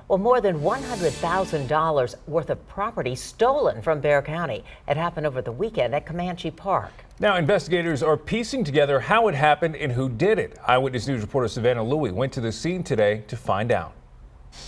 Well, more than $100,000 worth of property stolen from Bexar County. It happened over the weekend at Comanche Park. Now, investigators are piecing together how it happened and who did it. Eyewitness News reporter Savannah Louie went to the scene today to find out.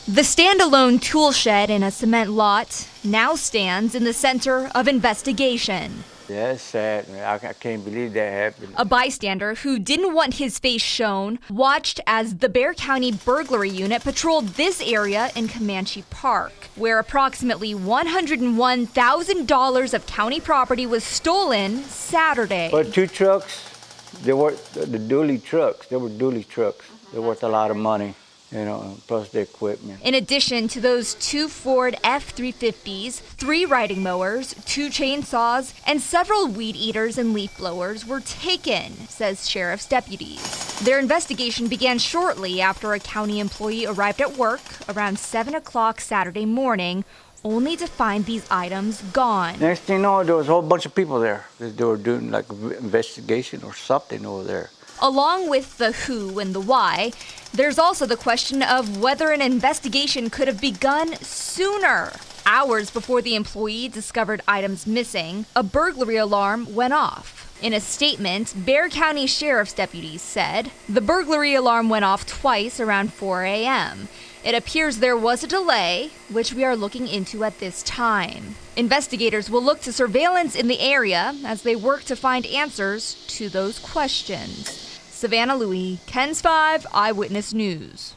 The standalone tool shed in a cement lot now stands in the center of investigation. Yeah, it's sad, man. I can't believe that happened. A bystander who didn't want his face shown watched as the Bexar County Burglary Unit patrolled this area in Comanche Park, where approximately $101,000 of county property was stolen Saturday. But 2 trucks, they were the dually trucks. They were dually trucks. They're worth a lot of money, you know, plus the equipment. In addition to those 2 Ford F-350s, 3 riding mowers, 2 chainsaws, and several weed eaters and leaf blowers were taken, says sheriff's deputies. Their investigation began shortly after a county employee arrived at work around 7 o'clock Saturday morning, only to find these items gone. Next thing you know, there was a whole bunch of people there. They were doing like an investigation or something over there. Along with the who and the why, there's also the question of whether an investigation could have begun sooner. Hours before the employee discovered items missing, a burglary alarm went off. In a statement, Bexar County Sheriff's deputies said the burglary alarm went off twice around 4 a.m. It appears there was a delay, which we are looking into at this time. Investigators will look to surveillance in the area as they work to find answers to those questions. Savannah Louie, KENS 5 Eyewitness News.